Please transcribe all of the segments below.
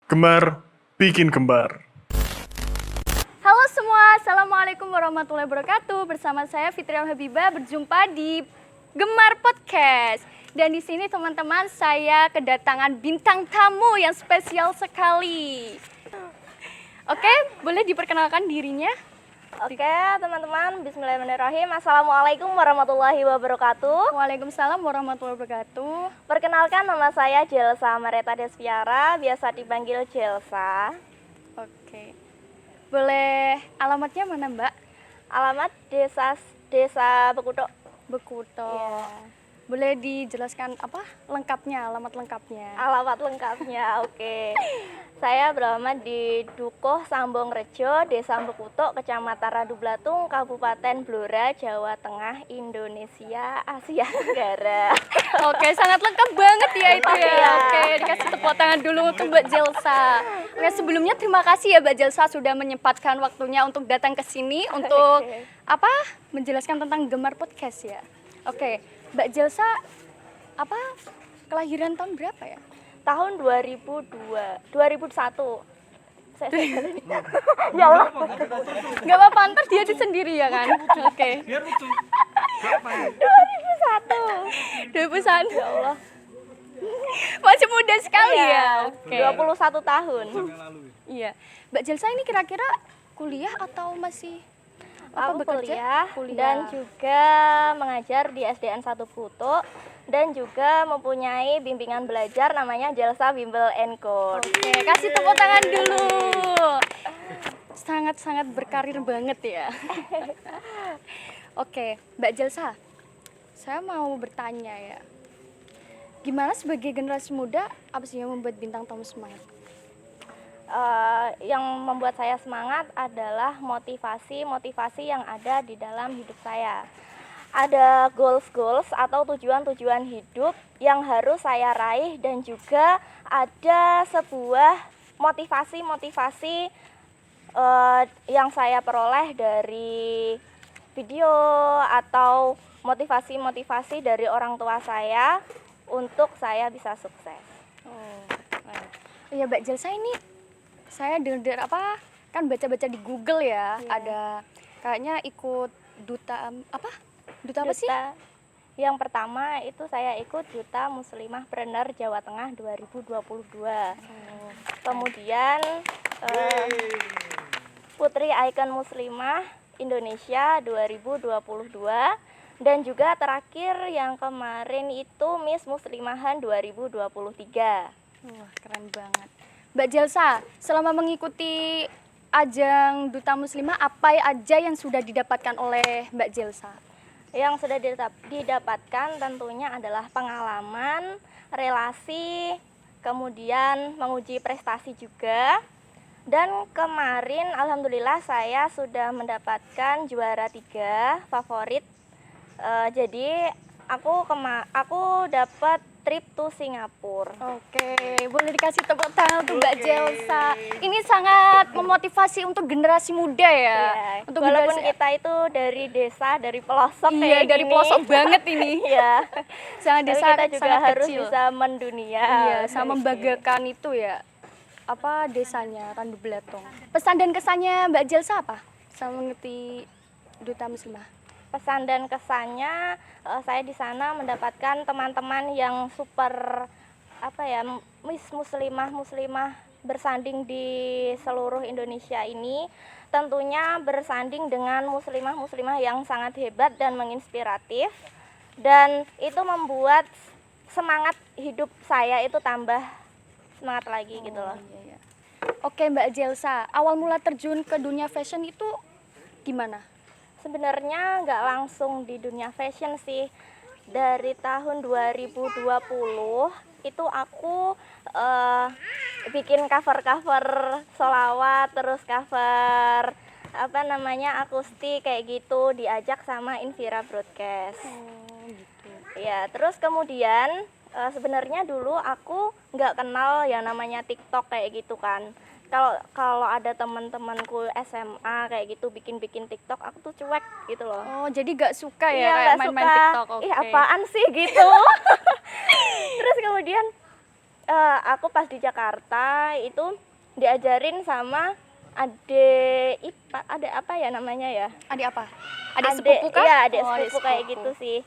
Gemar bikin kembar. Halo semua, Assalamualaikum warahmatullahi wabarakatuh. Bersama saya Fitri Habibah berjumpa di Gemar Podcast. Dan di sini teman-teman saya kedatangan bintang tamu yang spesial sekali. Oke, boleh diperkenalkan dirinya? Oke teman-teman, bismillahirrahmanirrahim. Assalamualaikum warahmatullahi wabarakatuh. Waalaikumsalam warahmatullahi wabarakatuh. Perkenalkan, nama saya Jelsa Mareta Desviara, biasa dipanggil Jelsa. Oke, boleh alamatnya mana Mbak? Alamat Desa Bekuto. Bekuto. Iya. Boleh dijelaskan apa lengkapnya, alamat lengkapnya? Alamat lengkapnya, oke. Saya beralamat di Dukuh Sambong Rejo, Desa Bekuto, Kecamatan Radu Blatung, Kabupaten Blora, Jawa Tengah, Indonesia, Asia Tenggara. Oke, sangat lengkap banget ya itu ya. Iya. Oke, dikasih tepuk tangan dulu untuk Mbak Jelsa. Oke, sebelumnya terima kasih ya Mbak Jelsa sudah menyempatkan waktunya untuk datang ke sini untuk Oke. menjelaskan tentang Gemar Podcast ya. Oke, Mbak Jelsa kelahiran tahun berapa ya? Tahun 2001. Ya Allah. Gak apa-apa, ntar dia sendiri ya kan? Oke. 2001. 2001. Ya Allah. Masih muda sekali ya. Oke. 21 tahun. Iya. Mbak Jelsa ini kira-kira kuliah atau masih Aku bekerja? kuliah dan juga mengajar di SDN 1 Putu dan juga mempunyai bimbingan belajar namanya Jelsa Bimbel Code. Oke, kasih tepuk tangan dulu. Sangat-sangat berkarir banget ya. Oke, Mbak Jelsa, saya mau bertanya ya. Gimana sebagai generasi muda, apa sih yang membuat bintang tamu semangat? Yang membuat saya semangat adalah motivasi yang ada di dalam hidup saya. Ada goals atau tujuan-tujuan hidup yang harus saya raih dan juga ada sebuah motivasi yang saya peroleh dari video atau motivasi dari orang tua saya untuk saya bisa sukses. Iya Mbak Jelsa, ini saya dengar kan baca-baca di Google ya, Iya. ada kayaknya ikut duta apa sih? Yang pertama itu saya ikut Duta Muslimah Preneur Jawa Tengah 2022. Kemudian Putri Ikon Muslimah Indonesia 2022 dan juga terakhir yang kemarin itu Miss Muslimahan 2023. Wah, keren banget. Mbak Jelsa, selama mengikuti ajang Duta Muslimah, apa aja yang sudah didapatkan oleh Mbak Jelsa? Yang sudah didapatkan tentunya adalah pengalaman, relasi, kemudian menguji prestasi juga. Dan kemarin alhamdulillah saya sudah mendapatkan juara 3 favorit. Jadi aku dapat trip to Singapura. Oke, boleh dikasih tepuk tangan untuk Mbak Jelsa. Ini sangat memotivasi untuk generasi muda ya. Iya, Untuk walaupun generasi, kita itu dari desa, dari pelosok iya, kayak dari gini. pelosok banget ini. Iya. Sangat Tapi desa kita juga sangat harus kecil. bisa mendunia. Iya, sama membanggakan itu ya. Desanya Randu Blatung. Pesan dan kesannya Mbak Jelsa apa? Sama mengikuti Duta Muslimah. Pesan dan kesannya saya di sana mendapatkan teman-teman yang super muslimah bersanding di seluruh Indonesia ini, tentunya bersanding dengan muslimah yang sangat hebat dan menginspiratif, dan itu membuat semangat hidup saya itu tambah semangat lagi gitu loh. Iya. Oke Mbak Jelsa, awal mula terjun ke dunia fashion itu gimana? Sebenarnya nggak langsung di dunia fashion sih. Dari tahun 2020 itu aku bikin cover-cover sholawat, terus cover akustik kayak gitu, diajak sama Invira Broadcast. Gitu. Ya, terus kemudian sebenarnya dulu aku nggak kenal yang namanya TikTok kayak gitu kan. Kalau ada teman-temanku SMA kayak gitu bikin TikTok, aku tuh cuek gitu loh. Oh, jadi gak suka ya Iya, kayak nggak main-main suka. TikTok. Oke. Ih, apaan sih gitu. Terus kemudian Aku pas di Jakarta itu diajarin sama ada apa ya namanya ya? Adik apa? Adik sepupu kah? Iya, adik Oh, sepupu kayak gitu sih.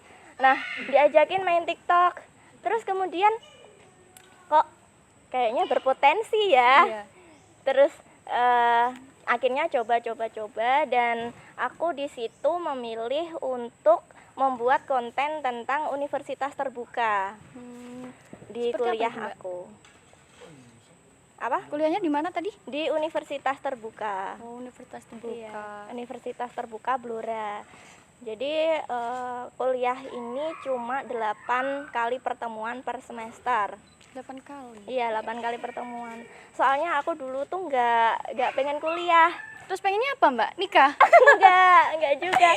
Nah, diajakin main TikTok. Terus kemudian kok kayaknya berpotensi ya. Iya. Terus akhirnya coba dan aku di situ memilih untuk membuat konten tentang universitas terbuka di Seperti apa kuliah itu, Mbak? aku. Apa? Kuliahnya di mana tadi? Di universitas terbuka. Oh, Universitas Terbuka. Iya, Universitas Terbuka Blora. Jadi kuliah ini cuma 8 kali pertemuan per semester. 8 kali. Iya, 8 kali pertemuan. Soalnya aku dulu tuh nggak pengen kuliah. Terus pengennya apa, Mbak? Nikah? Enggak juga.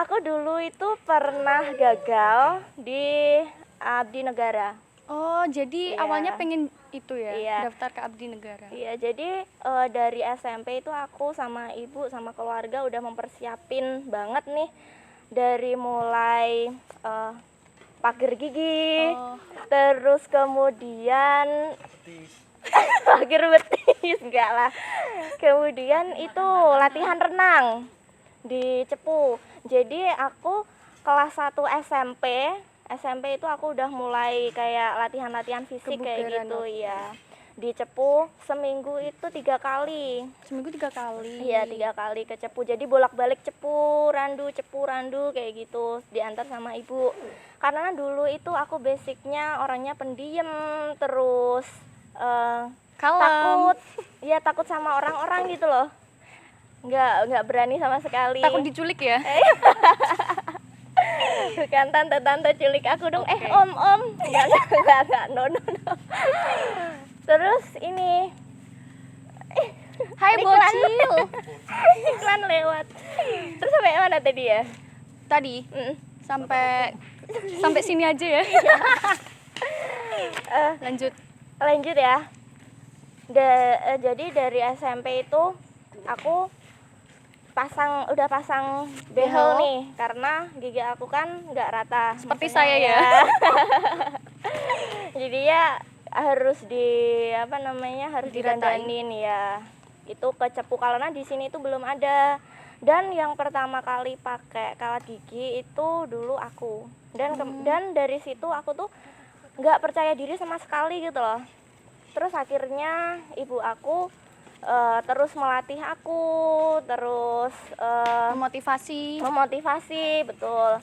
Aku dulu itu pernah gagal di Abdi Negara. Oh, jadi Iya. awalnya pengen itu ya, Iya. daftar ke Abdi Negara. Iya, jadi dari SMP itu aku sama ibu sama keluarga udah mempersiapin banget nih dari mulai pagar gigi, Oh. terus kemudian pagar betis enggak lah. Kemudian itu latihan renang di Cepu. Jadi aku kelas 1 SMP itu aku udah mulai kayak latihan-latihan fisik kayak Kebugaran, gitu oke. ya. Di Cepu seminggu itu 3 kali. Seminggu 3 kali. Iya, 3 kali ke Cepu. Jadi bolak-balik Cepu, Randu kayak gitu, diantar sama ibu. Karena dulu itu aku basicnya orangnya pendiam, terus Kalem. takut sama orang-orang gitu loh. Nggak berani sama sekali. Takut diculik ya? Bukan tante culik aku dong. Oke. Om. Enggak, no. Terus ini Hai Iklan. bocil. iklan lewat. Terus sampai mana tadi ya? Tadi Mm. sampai sini aja ya. Lanjut. Lanjut ya. Jadi dari SMP itu aku udah pasang behel Behel. nih karena gigi aku kan nggak rata. Seperti Maksudnya saya ya. Jadi ya harus harus Diratain. didandanin ya. Itu ke Cepu karena di sini itu belum ada. Dan yang pertama kali pakai kawat gigi itu dulu aku. Dan dari situ aku tuh nggak percaya diri sama sekali gitu loh. Terus akhirnya ibu aku terus melatih aku, terus memotivasi, betul.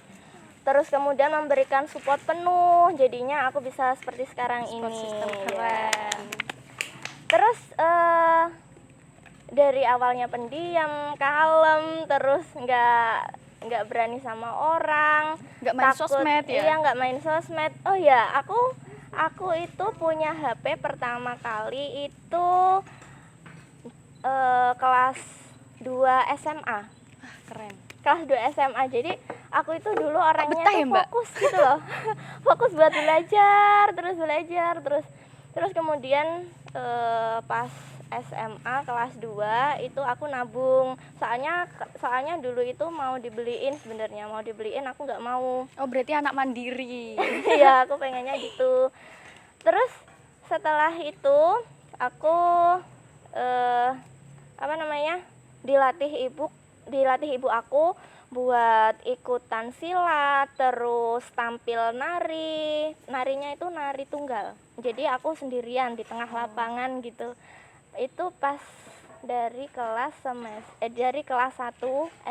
Terus kemudian memberikan support penuh, jadinya aku bisa seperti sekarang Support ini. system Ya. keren. Terus dari awalnya pendiam, kalem, terus nggak berani sama orang, Nggak main sosmed ya? Iya, nggak main sosmed. Oh ya, aku itu punya HP pertama kali itu kelas 2 SMA. Keren. Kelas 2 SMA. Jadi aku itu dulu orangnya betah tuh ya, Mbak? fokus gitu loh. Fokus buat belajar, terus kemudian pas SMA kelas 2 itu aku nabung. Soalnya dulu itu mau dibeliin aku nggak mau. Oh, berarti anak mandiri. Iya, aku pengennya gitu. Terus setelah itu aku dilatih ibu aku buat ikutan silat, terus tampil narinya itu nari tunggal. Jadi aku sendirian di tengah lapangan gitu. Itu pas dari kelas 1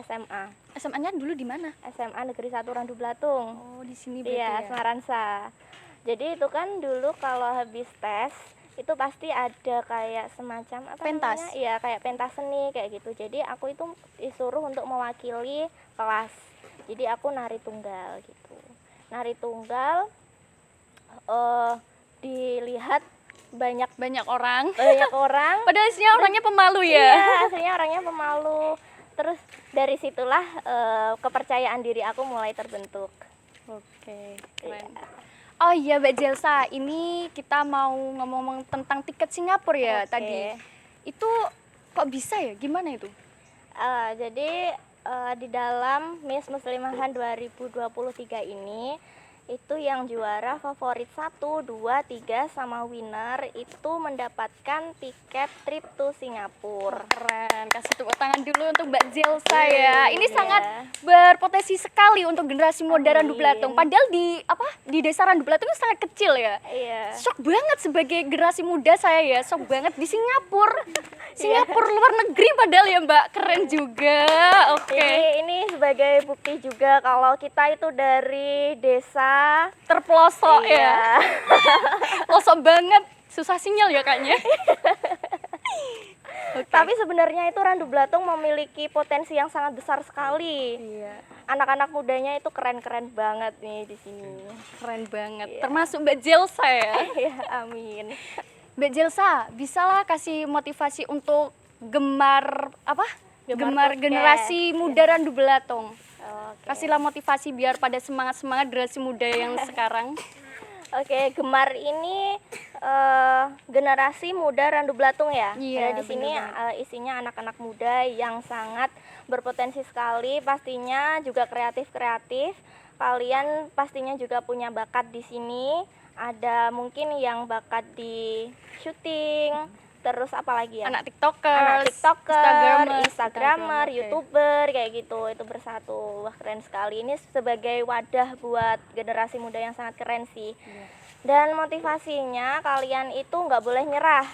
SMA. SMA-nya dulu di mana? SMA Negeri 1 Randu Blatung. Oh, di sini berarti Iya, ya. Semaransa. Jadi itu kan dulu kalau habis tes itu pasti ada kayak semacam Pentas. namanya? Iya, kayak pentas seni kayak gitu. Jadi aku itu disuruh untuk mewakili kelas. Jadi aku nari tunggal gitu. Nari tunggal dilihat banyak orang. orang. Padahal aslinya orangnya pemalu ya. Iya, aslinya orangnya pemalu. Terus dari situlah kepercayaan diri aku mulai terbentuk. Oke, keren. Oh iya Mbak Jelsa, ini kita mau ngomong tentang tiket Singapura ya Oke. tadi. Itu kok bisa ya? Gimana itu? Jadi di dalam Miss Muslimahan 2023 ini Itu yang juara favorit 1, 2, 3 sama winner itu mendapatkan tiket trip to Singapura. Keren, kasih tepuk tangan dulu untuk Mbak Jelsa ya. Ini Iya. sangat berpotensi sekali untuk generasi muda Randu Amin. Belatung. Padahal di desa Randu Belatung itu sangat kecil ya. Iya. Shock banget sebagai generasi muda saya ya, shock banget di Singapura. Singapura luar negeri padahal ya Mbak, keren juga. Oke. Ini sebagai bukti juga kalau kita itu dari desa. Terpelosok ya. Iya. Pelosok banget, susah sinyal ya kayaknya. Oke. Tapi sebenarnya itu Randu Belatung memiliki potensi yang sangat besar sekali. Iya, Anak-anak mudanya itu keren-keren banget nih di sini. keren banget. Iya. Termasuk Mbak Jelsa ya. Ya, amin. Mbak Jelsa, bisalah kasih motivasi untuk gemar Gemar podcast. generasi muda Randu Belatung. Oke. Kasihlah motivasi biar pada semangat-semangat generasi muda yang sekarang. Oke, gemar ini generasi muda Randu Belatung ya. Iya, Jadi di sini bener isinya anak-anak muda yang sangat berpotensi sekali, pastinya juga kreatif-kreatif. Kalian pastinya juga punya bakat di sini. Ada mungkin yang bakat di syuting, terus apa lagi ya? Anak TikToker, Instagramer, oke. YouTuber kayak gitu, itu bersatu. Wah, keren sekali. Ini sebagai wadah buat generasi muda yang sangat keren sih. Iya. Dan motivasinya kalian itu nggak boleh nyerah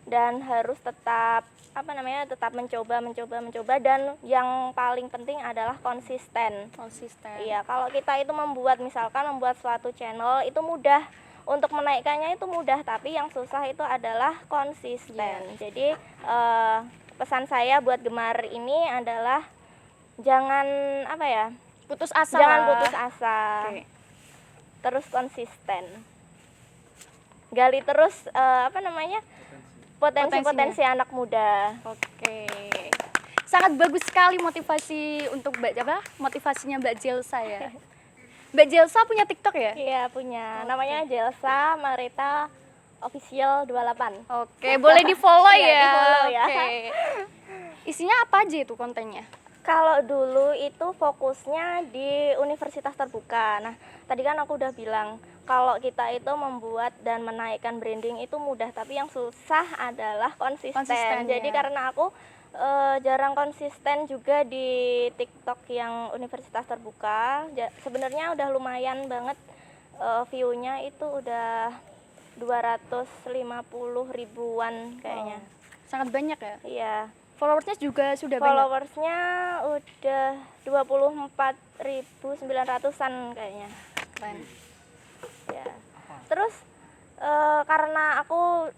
dan harus tetap tetap mencoba dan yang paling penting adalah konsisten. Konsisten. Iya, kalau kita itu membuat suatu channel itu mudah. Untuk menaikkannya itu mudah, tapi yang susah itu adalah konsisten. Jadi pesan saya buat gemar ini adalah jangan Putus asa. jangan putus asa, Oke. terus konsisten, gali terus potensi anak muda. Oke. Sangat bagus sekali motivasi untuk motivasinya Mbak Jelsa ya. Mbak Jelsa punya TikTok ya? Iya, punya. Namanya Jelsa Marita Official 28. Oke, boleh di-follow Iya, ya. di-follow ya. Oke. Isinya apa aja itu kontennya? Kalau dulu itu fokusnya di universitas terbuka. Nah, tadi kan aku udah bilang kalau kita itu membuat dan menaikkan branding itu mudah, tapi yang susah adalah konsisten. Jadi ya. karena aku jarang konsisten juga di TikTok yang universitas terbuka. Sebenarnya udah lumayan banget, view-nya itu udah 250 ribuan kayaknya. Sangat banyak ya. Iya. Followersnya juga sudah banyak. Followersnya udah 24.900-an kayaknya. Keren. Ya. Terus karena aku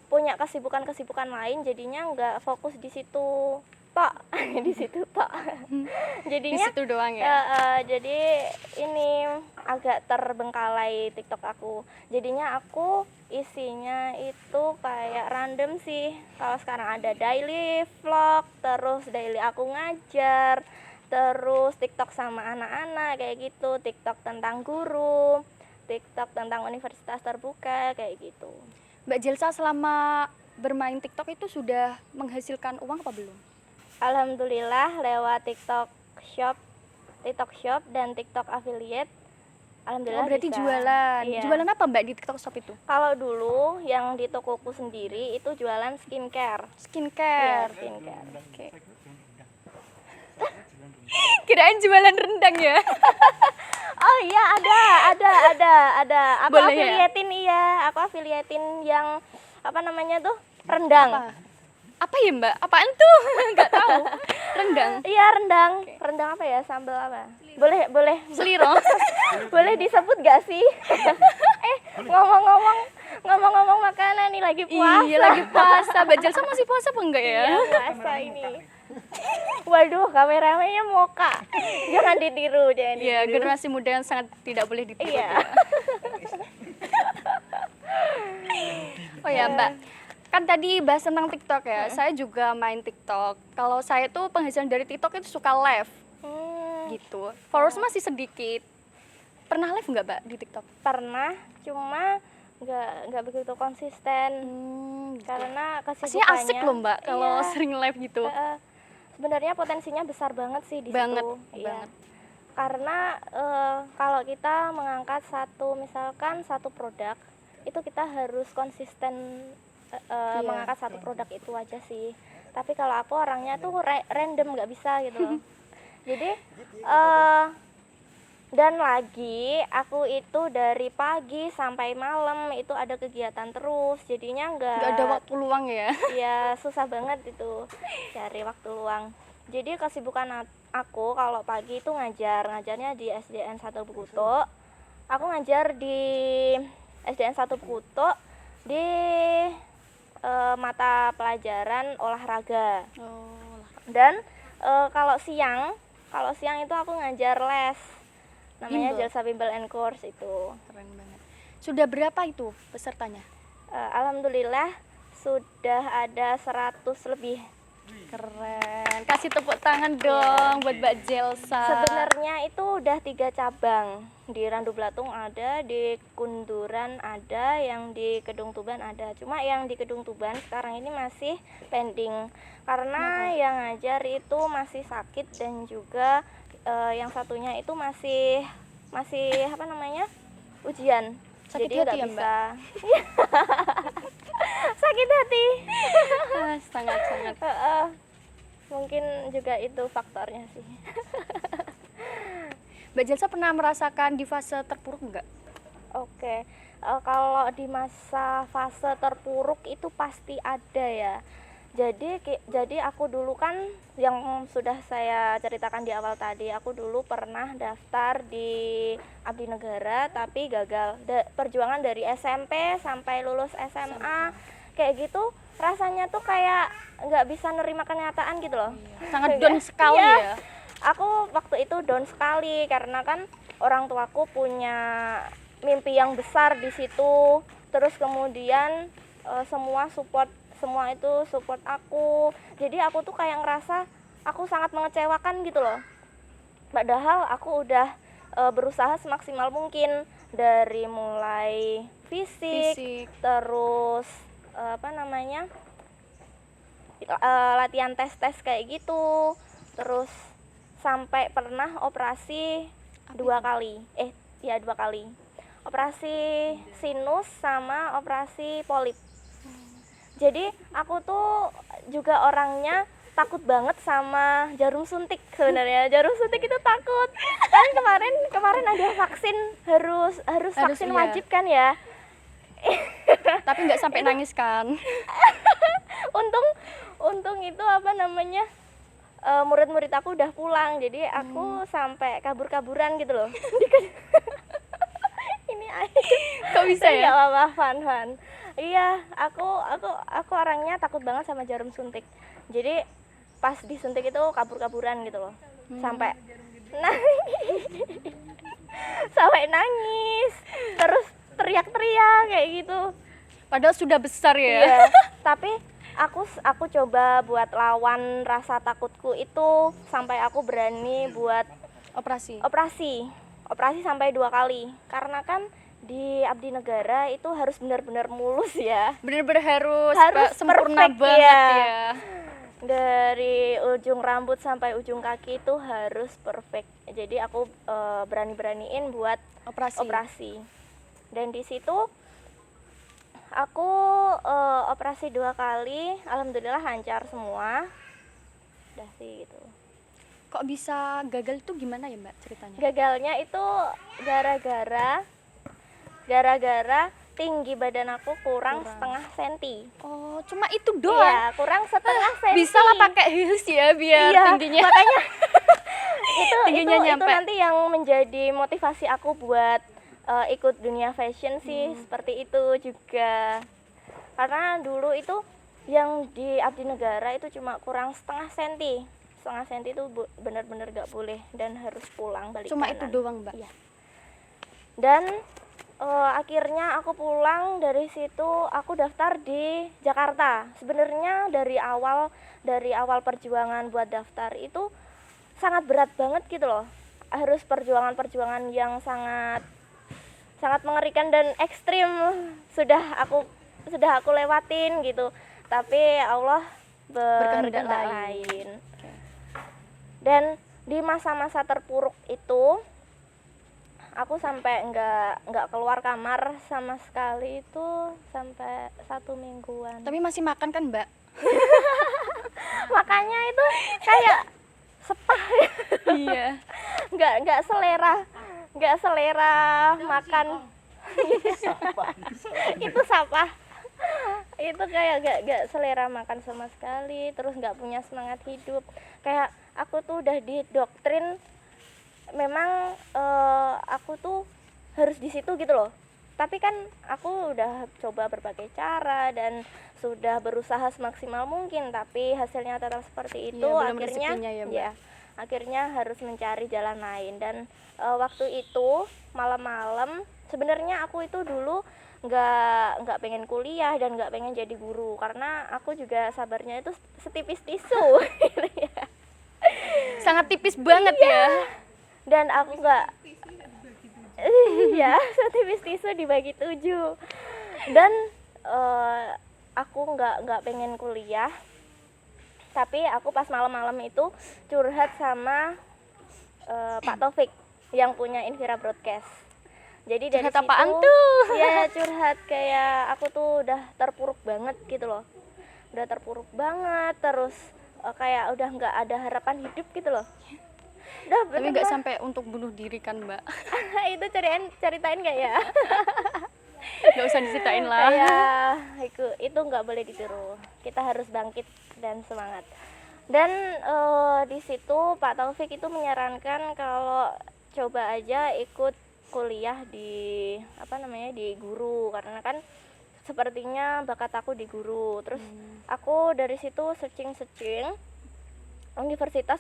punya kesibukan lain, jadinya nggak fokus di situ tok. Di situ tok. Di Jadinya situ doang ya. jadi ini agak terbengkalai TikTok aku. Jadinya aku isinya itu kayak random sih. Kalau sekarang ada daily vlog, terus daily aku ngajar, terus TikTok sama anak-anak kayak gitu, TikTok tentang guru, TikTok tentang universitas terbuka kayak gitu. Mbak Jelsa selama bermain TikTok itu sudah menghasilkan uang apa belum? Alhamdulillah lewat TikTok Shop dan TikTok affiliate. Alhamdulillah. Oh, berarti bisa. jualan. Iya. Jualan apa Mbak di TikTok Shop itu? Kalau dulu yang di tokoku sendiri itu jualan skincare. Iya, Skincare. skincare. Oke. Kirain jualan rendang ya. Oh iya, ada. Aku Boleh ya? Aku afiliatin yang rendang. Apa ya Mbak? Apaan tuh? Nggak tahu. Rendang. Iya, rendang. Rendang apa ya? Sambal apa? Boleh Seliro. boleh disebut gak sih? ngomong-ngomong makanan nih, lagi puasa. Iya, lagi puasa. Mbak Jelsa masih puasa apa enggak ya? Iya, puasa ini. Waduh, kameramennya moka. Jangan ditiru. Iya, generasi muda yang sangat tidak boleh ditiru. Iya. Oh ya Mbak, kan tadi bahas tentang TikTok ya. Saya juga main TikTok. Kalau saya tuh penghasilan dari TikTok itu suka live gitu. Followers masih sedikit. Pernah live nggak Mbak di TikTok? Pernah, cuma nggak begitu konsisten. Karena Pastinya kesibukannya. asik loh Mbak kalau Iya. sering live gitu. Sebenarnya potensinya besar banget sih di Banget, situ. Iya. banget. Karena kalau kita mengangkat misalkan satu produk, itu kita harus konsisten mengangkat satu produk itu aja sih. Tapi kalau aku orangnya tuh random, nggak bisa gitu loh. Jadi dan lagi aku itu dari pagi sampai malam itu ada kegiatan terus, jadinya Nggak ada waktu luang ya? ya susah banget itu cari waktu luang. Jadi kesibukan aku kalau pagi itu ngajarnya di SDN 1 Bukuto. Aku ngajar di SDN 1 Bukuto di mata pelajaran olahraga. Dan kalau siang itu aku ngajar les. Namanya Jalsa Bimbel and Course itu. Keren banget. Sudah berapa itu pesertanya? Alhamdulillah sudah ada 100 lebih. Keren. Kasih tepuk tangan dong buat Mbak Jelsa. Sebenarnya itu udah 3 cabang. Di Randu Blatung ada, di Kunduran ada, yang di Kedung Tuban ada. Cuma yang di Kedung Tuban sekarang ini masih pending karena yang ngajar itu masih sakit, dan juga yang satunya itu masih apa namanya, ujian. Sakit Jadi hati nggak ya, bisa. Sakit hati. Sangat-sangat. Mungkin juga itu faktornya sih. Mbak Jelsa pernah merasakan di fase terpuruk nggak? Oke, kalau di masa fase terpuruk itu pasti ada ya. Jadi aku dulu kan yang sudah saya ceritakan di awal tadi, aku dulu pernah daftar di Abdi Negara tapi gagal. Perjuangan dari SMP sampai lulus SMA kayak gitu, rasanya tuh kayak nggak bisa nerima kenyataan gitu loh. Sangat down sekali Iya. ya. Aku waktu itu down sekali karena kan orang tuaku punya mimpi yang besar di situ. Terus kemudian semua itu support aku. Jadi aku tuh kayak ngerasa aku sangat mengecewakan gitu loh. Padahal aku udah berusaha semaksimal mungkin, dari mulai fisik. Terus latihan tes kayak gitu. Terus sampai pernah operasi 2 kali. 2 kali. Operasi sinus sama operasi polip. Jadi aku tuh juga orangnya takut banget sama jarum suntik sebenarnya. Jarum suntik itu takut. Kan kemarin ada vaksin, harus vaksin iya. wajib kan ya. Tapi nggak sampai nangis kan? Untung itu murid-murid aku udah pulang, jadi aku sampai kabur-kaburan gitu loh. Ini Kok bisa ya? Nggak apa-apa, fun. Iya, aku orangnya takut banget sama jarum suntik. Jadi pas disuntik itu kabur-kaburan gitu loh. Sampai nangis, terus teriak-teriak kayak gitu. Padahal sudah besar ya. Iya, tapi aku coba buat lawan rasa takutku itu sampai aku berani buat operasi sampai 2 kali. Karena kan di Abdi Negara itu harus benar-benar mulus ya. Bener-bener harus sempurna perfect, banget ya. Dari ujung rambut sampai ujung kaki itu harus perfect. Jadi aku berani-beraniin buat operasi. Dan di situ aku operasi 2 kali, alhamdulillah lancar semua. Udah sih gitu. Kok bisa gagal itu gimana ya Mbak ceritanya? Gagalnya itu gara-gara tinggi badan aku kurang setengah senti. Oh, cuma itu doang? Iya, kurang setengah senti. Bisa lah pakai heels ya biar tingginya. Makanya tingginya itu nyampe. nanti yang menjadi motivasi aku buat ikut dunia fashion sih, seperti itu juga. Karena dulu itu yang di Abdi Negara itu cuma kurang setengah senti. Setengah senti itu benar-benar gak boleh dan harus pulang balik Cuma kanan. itu doang Mbak? Iya. Dan akhirnya aku pulang dari situ, aku daftar di Jakarta. Sebenarnya dari awal perjuangan buat daftar itu sangat berat banget gitu loh. Harus perjuangan yang sangat mengerikan dan ekstrim sudah aku lewatin gitu. Tapi Allah berkehendak lain. Dan di masa-masa terpuruk itu aku sampai nggak keluar kamar sama sekali itu sampai 1 mingguan. Tapi masih makan kan, Mbak? Makanya itu kayak sepah ya. Iya. nggak selera makan. Itu sampah. Itu kayak nggak selera makan sama sekali, terus nggak punya semangat hidup. Kayak aku tuh udah didoktrin memang aku tuh harus di situ gitu loh. Tapi kan aku udah coba berbagai cara dan sudah berusaha semaksimal mungkin, tapi hasilnya tetap seperti itu. Iya, belum Akhirnya rezekinya ya, Mbak. ya akhirnya harus mencari jalan lain. Dan waktu itu malam-malam sebenarnya aku itu dulu nggak pengen kuliah dan nggak pengen jadi guru, karena aku juga sabarnya itu setipis tisu. Sangat tipis banget ya. Dan aku nggak ya setipis tisu dibagi 7. Dan aku nggak pengen kuliah, tapi aku pas malam-malam itu curhat sama Pak Taufik yang punya Invira Broadcast. Jadi dari Curhat situ apaan tuh? ya curhat kayak aku tuh udah terpuruk banget gitu loh, udah terpuruk banget, terus kayak udah nggak ada harapan hidup gitu loh. Udah Tapi nggak sampai untuk bunuh diri kan, Mbak? itu ceritain nggak ya? Nggak usah diceritain lah. Ya itu nggak boleh ditiru, kita harus bangkit dan semangat. Dan di situ Pak Taufik itu menyarankan kalau coba aja ikut kuliah di di guru, karena kan sepertinya bakat aku di guru. Terus aku dari situ searching universitas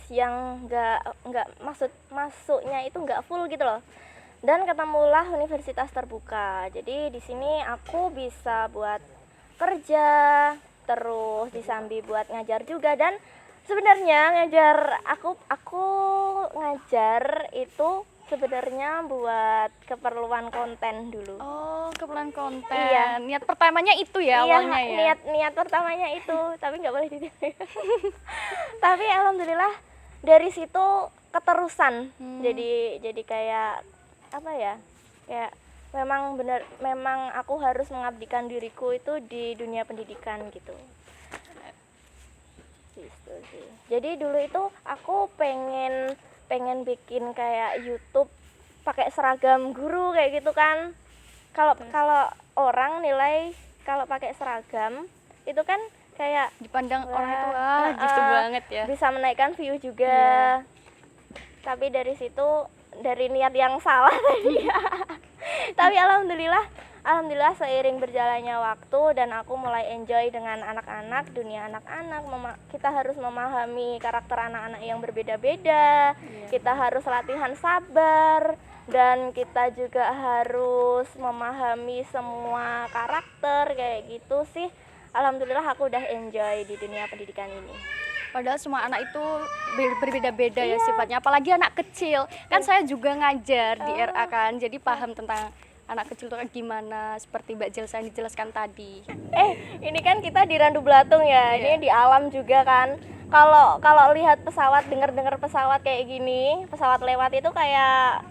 yang nggak masuknya itu nggak full gitu loh, dan ketemulah universitas terbuka. Jadi di sini aku bisa buat kerja, terus disambi buat ngajar juga. Dan sebenarnya aku ngajar itu sebenarnya buat keperluan konten dulu. Oh, keperluan konten. Iya. Niat pertamanya itu ya awalnya ya. Niat pertamanya itu, tapi nggak boleh ditiru. Tapi alhamdulillah dari situ keterusan. Jadi kayak apa ya? Kayak memang aku harus mengabdikan diriku itu di dunia pendidikan gitu. Gitu sih. Jadi dulu itu aku pengen bikin kayak YouTube pakai seragam guru kayak gitu kan. Kalau orang nilai kalau pakai seragam itu kan kayak Dipandang orang itu gitu banget ya. bisa menaikkan view juga. Tapi dari situ, dari niat yang salah tadi. Tapi alhamdulillah seiring berjalannya waktu dan aku mulai enjoy dengan anak-anak, dunia anak-anak. Kita harus memahami karakter anak-anak yang berbeda-beda. Kita harus latihan sabar, dan kita juga harus memahami semua karakter kayak gitu sih. Alhamdulillah aku udah enjoy di dunia pendidikan ini. Padahal semua anak itu berbeda-beda ya sifatnya, apalagi anak kecil. Kan saya juga ngajar di RA kan, jadi paham tentang anak kecil itu kayak gimana, seperti Mbak Jelsa yang dijelaskan tadi. Ini kan kita di Randu Belatung ya, ini di alam juga kan. Kalau lihat pesawat, dengar pesawat kayak gini, pesawat lewat itu kayak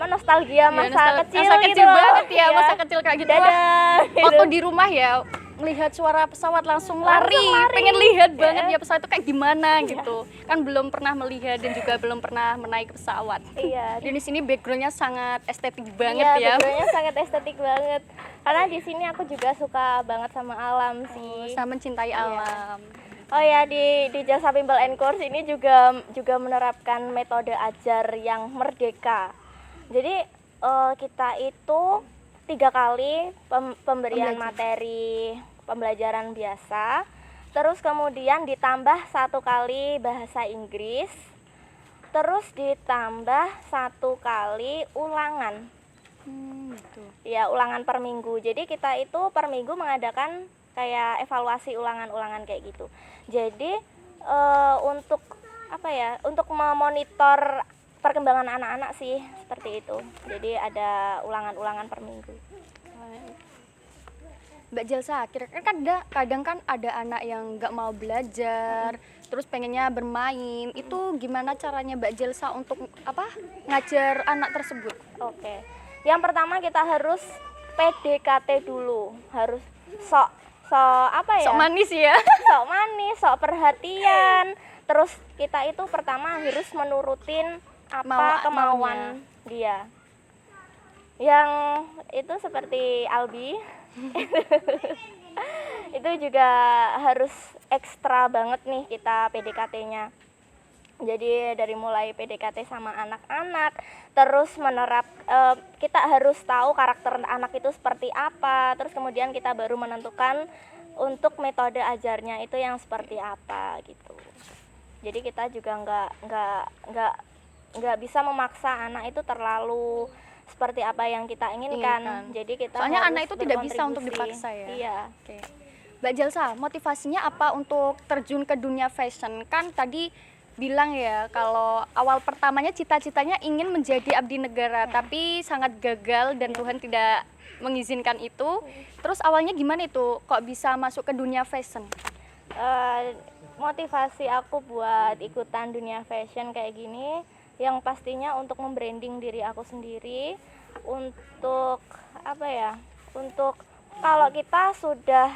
nostalgia masa kecil gitu loh. Banget ya, masa kecil kayak gitu. Dadah, gitu. Waktu di rumah ya melihat suara pesawat langsung lari. Pengen lihat banget ya pesawat itu kayak gimana gitu. Kan belum pernah melihat dan juga belum pernah menaik pesawat. Iya. Dan di sini backgroundnya sangat estetik banget Iya, ya. backgroundnya sangat estetik banget. Karena di sini aku juga suka banget sama alam sih. Sama mencintai alam. Oh ya, di Jasa Bimbel and Course ini juga menerapkan metode ajar yang merdeka. Jadi kita itu 3 kali pemberian materi pembelajaran biasa, terus kemudian ditambah 1 kali bahasa Inggris, terus ditambah 1 kali ulangan. Gitu. Ya, ulangan per minggu. Jadi kita itu per minggu mengadakan kayak evaluasi ulangan-ulangan kayak gitu. Jadi untuk untuk memonitor perkembangan anak-anak sih seperti itu. Jadi ada ulangan-ulangan per minggu. Mbak Jelsa, kira-kira kan kadang kan ada anak yang nggak mau belajar, terus pengennya bermain. Itu gimana caranya Mbak Jelsa untuk ngajar anak tersebut? Oke. Yang pertama kita harus PDKT dulu. Harus sok Sok manis ya. sok manis, sok perhatian. Terus kita itu pertama harus menurutin kemauan dia. Yang itu seperti Albi. Itu juga harus ekstra banget nih kita PDKT-nya. Jadi dari mulai PDKT sama anak-anak, terus kita harus tahu karakter anak itu seperti apa, terus kemudian kita baru menentukan untuk metode ajarnya itu yang seperti apa gitu. Jadi kita juga nggak bisa memaksa anak itu terlalu seperti apa yang kita inginkan. Jadi kita soalnya harus anak itu tidak bisa untuk berkontribusi. dipaksa ya. Iya. Oke. Mbak Jelsa, motivasinya apa untuk terjun ke dunia fashion? Kan tadi bilang ya kalau awal pertamanya cita-citanya ingin menjadi abdi negara, tapi sangat gagal dan Tuhan tidak mengizinkan itu. Terus awalnya gimana itu kok bisa masuk ke dunia fashion? Motivasi aku buat ikutan dunia fashion kayak gini, yang pastinya untuk membranding diri aku sendiri, untuk untuk kalau kita sudah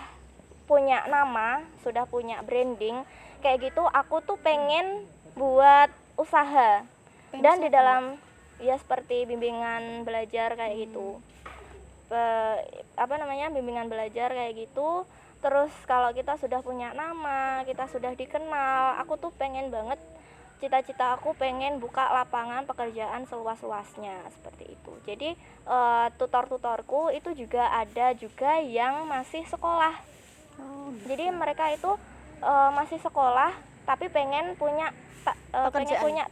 punya nama, sudah punya branding kayak gitu, aku tuh pengen buat usaha. Dan di dalam ya seperti bimbingan belajar kayak gitu. Bimbingan belajar kayak gitu. Terus kalau kita sudah punya nama, kita sudah dikenal, aku tuh pengen banget, cita-cita aku pengen buka lapangan pekerjaan seluas-luasnya seperti itu. Jadi tutor-tutorku itu juga ada juga yang masih sekolah. Jadi mereka itu masih sekolah tapi pengen punya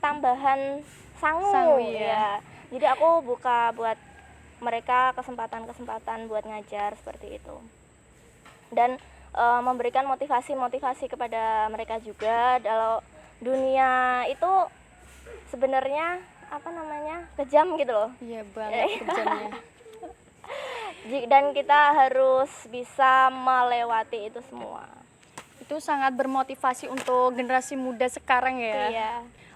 tambahan sangu ya. Jadi aku buka buat mereka kesempatan-kesempatan buat ngajar seperti itu. Dan memberikan motivasi kepada mereka juga. Kalau dunia itu sebenarnya kejam gitu loh. Iya banget kejamnya. Dan kita harus bisa melewati itu semua. Itu sangat bermotivasi untuk generasi muda sekarang ya. Iya.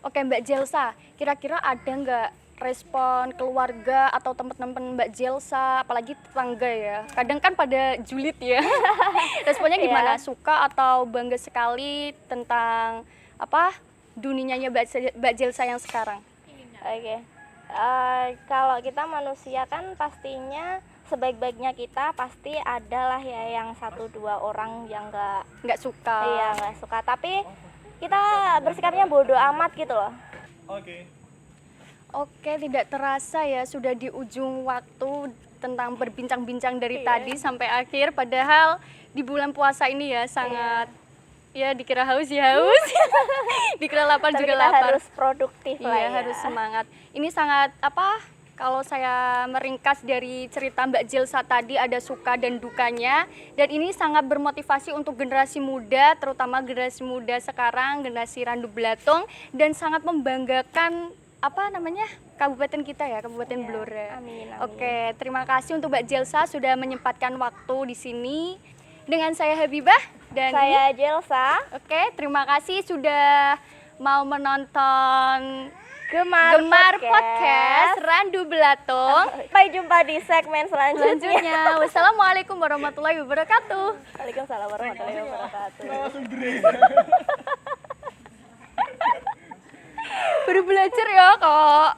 Oke Mbak Jelsa, kira-kira ada nggak respon keluarga atau teman-teman Mbak Jelsa, apalagi tetangga ya? Kadang kan pada julid ya. Responnya gimana? Iya. Suka atau bangga sekali tentang dunianya Mbak Jelsa yang sekarang? Oke. Kalau kita manusia kan pastinya sebaik-baiknya kita pasti adalah ya yang 1-2 orang yang Nggak suka. Iya, nggak suka. Tapi kita bersikapnya bodoh amat gitu loh. Oke, tidak terasa ya sudah di ujung waktu tentang berbincang-bincang dari tadi sampai akhir. Padahal di bulan puasa ini ya sangat ya dikira haus ya haus, dikira lapar Tapi juga kita lapar. harus produktif lah Iya, ya. harus semangat. Ini sangat kalau saya meringkas dari cerita Mbak Jelsa tadi ada suka dan dukanya, dan ini sangat bermotivasi untuk generasi muda, terutama generasi muda sekarang, generasi Randu Belatung, dan sangat membanggakan kabupaten kita ya, Kabupaten Blora. Amin. Oke, terima kasih untuk Mbak Jelsa sudah menyempatkan waktu di sini. Dengan saya Habibah dan Saya Jelsa. Oke, terima kasih sudah mau menonton Gemar Podcast Randu Belatung. Sampai jumpa di segmen selanjutnya. Selanjutnya, wassalamualaikum warahmatullahi wabarakatuh. Waalaikumsalam warahmatullahi wabarakatuh. Baru belajar ya kok.